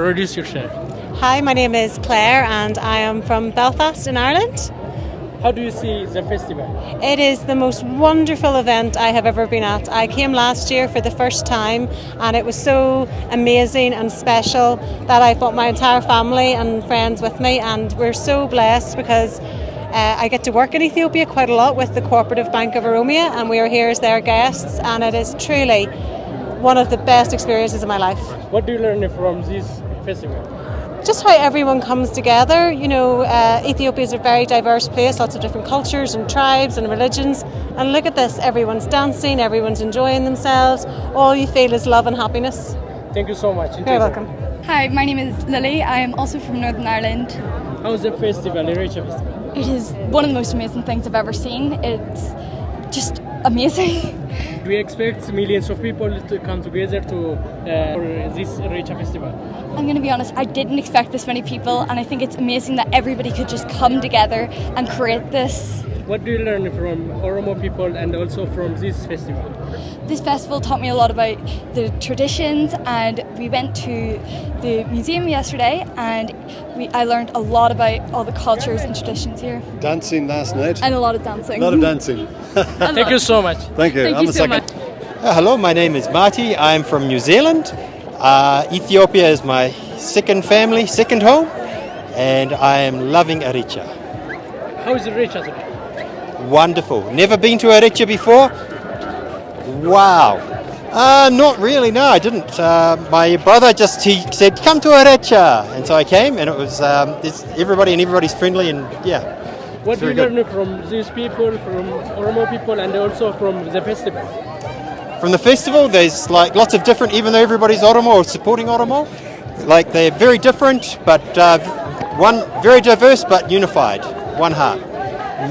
Introduce yourself. Hi, my name is Claire and I am from Belfast in Ireland. How do you see the festival? It is the most wonderful event I have ever been at. I came last year for the first time and it was so amazing and special that I brought my entire family and friends with me, and we're so blessed because I get to work in Ethiopia quite a lot with the Cooperative Bank of Oromia, and we are here as their guests, and it is truly one of the best experiences of my life. What do you learn from this festival? Just how everyone comes together. You know, Ethiopia is a very diverse place, lots of different cultures and tribes and religions. And look at this, everyone's dancing, everyone's enjoying themselves. All you feel is love and happiness. Thank you so much. You're welcome. Hi, my name is Lily. I am also from Northern Ireland. How's the festival, Irreecha Festival? It is one of the most amazing things I've ever seen. It's just amazing. Do you expect millions of people to come together for this Irreecha Festival? I'm going to be honest, I didn't expect this many people, and I think it's amazing that everybody could just come together and create this. What do you learn from Oromo people and also from this festival? This festival taught me a lot about the traditions, and we went to the museum yesterday and I learned a lot about all the cultures and traditions here. Dancing last night. And a lot of dancing. A lot of dancing. Thank you so much. Thank you. Thank you so much. Hello, my name is Maatii. I'm from New Zealand. Ethiopia is my second family, second home, and I am loving Irreecha. How is Irreecha today? Wonderful. Never been to Irreecha before? Wow. Not really, no, I didn't. My brother he said, come to Irreecha. And so I came, and it was everybody's friendly, and yeah. What do you learn from these people, from Oromo people, and also from the festival? From the festival, there's like lots of different, even though everybody's Oromo or supporting Oromo, like they're very different, but one very diverse but unified, one heart.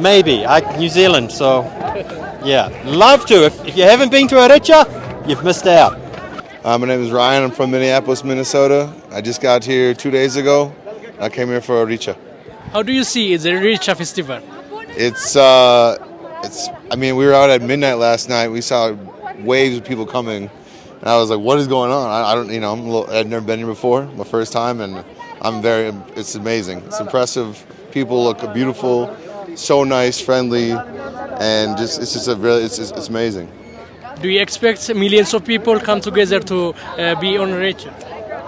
Maybe, New Zealand, so yeah, love to. If you haven't been to Irreecha, you've missed out. My name is Ryan. I'm from Minneapolis, Minnesota. I just got here 2 days ago. I came here for Irreecha. How do you see the Irreecha festival? I mean, we were out at midnight last night. We saw waves of people coming, and I was like, "What is going on?" I don't, I've never been here before, my first time, and it's amazing. It's impressive. People look beautiful, so nice, friendly, and it's amazing. Do you expect millions of people come together to be on Irreecha?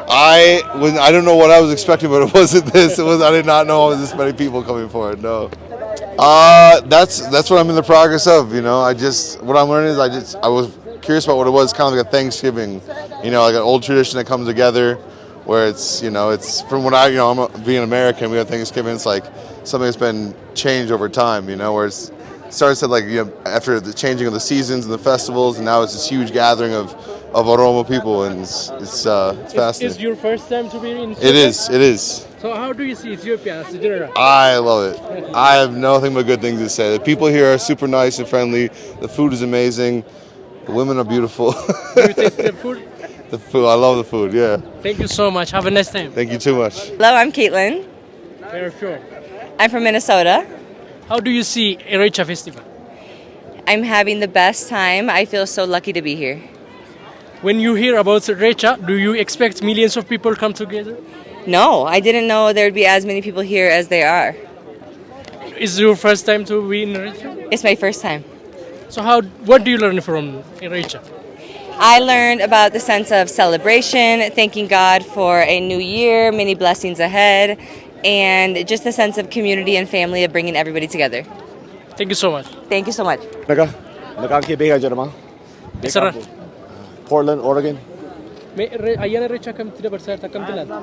I don't know what I was expecting, but it wasn't this. I did not know this many people coming for it. No. That's what I'm in the progress of. What I'm learning is I was curious about what it was, kind of like a Thanksgiving, like an old tradition that comes together, where it's from what I'm being American, we have Thanksgiving. It's like something that's been changed over time, where it starts at after the changing of the seasons and the festivals, and now it's this huge gathering of Oromo people, and it's fascinating. Is your first time to be in Ethiopia? It is. So how do you see Ethiopia as a general? I love it. I have nothing but good things to say. The people here are super nice and friendly. The food is amazing. The women are beautiful. Do you taste the food? The food, I love the food, yeah. Thank you so much. Have a nice time. Thank you too much. Hello, I'm Caitlin. Where are you from? I'm from Minnesota. How do you see Irreecha Festival? I'm having the best time. I feel so lucky to be here. When you hear about Irreecha, do you expect millions of people come together? No, I didn't know there would be as many people here as there are. Is it your first time to be in Irreecha? It's my first time. So what do you learn from Irreecha? I learned about the sense of celebration, thanking God for a new year, many blessings ahead, and just the sense of community and family of bringing everybody together. Thank you so much. Thank you so much. Maqaan kee beekaa jedhama. Sarara. Portland, Oregon. Ayyaana Irreecha akkamitti dabarsaa jirta? Akkamitti ilaalta?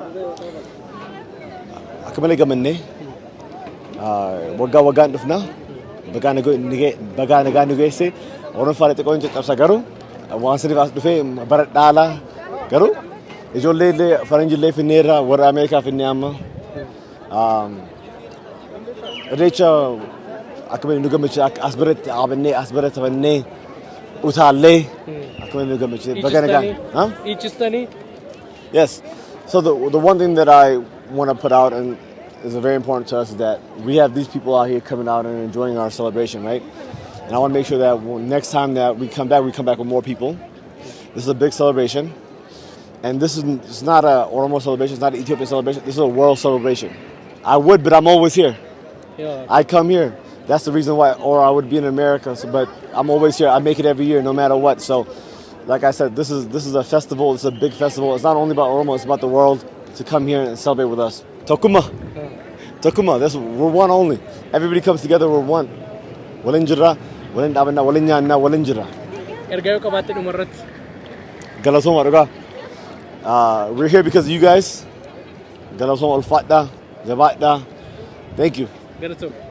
Akka malee gamannee waggaa waggaan dhufna. Bagaa nagaa nu geesse Oromoon xiqqoon caccabsa garuu waan saniif as dhufee bara dhaalaa garuu ijoollee illee faranjillee finneerra warra Ameerikaa finnee amma Irreecha akka malee nu gammachiisa akka as biratti dhaabannee as biratti tafannee utaallee akka malee nu gammachiisa bagaa nagaa. Ichistanii? Yes. So the one thing that I want to put out and is very important to us is that we have these people out here coming out and enjoying our celebration, right? And I want to make sure that next time that we come back with more people. This is a big celebration. And this is it's not a Oromo celebration, it's not an Ethiopian celebration, this is a world celebration. I would, but I'm always here. Yeah. I come here. That's the reason why, or I would be in America, so, but I'm always here. I make it every year, no matter what. So, like I said, this is a festival, it's a big festival. It's not only about Oromo, it's about the world to come here and celebrate with us. Tokuma. Tokuma, we're one only. Everybody comes together, we're one. Walin jirra, walin dhaabannaa, walin nyaannaa, walin jirra. Ergaa yoo qabaatte dhumarratti. Galatoomaa dhugaa. We're here because of you guys. Galatoomaa ulfaadhaa, jabaadhaa. Thank you. Galatoomaa.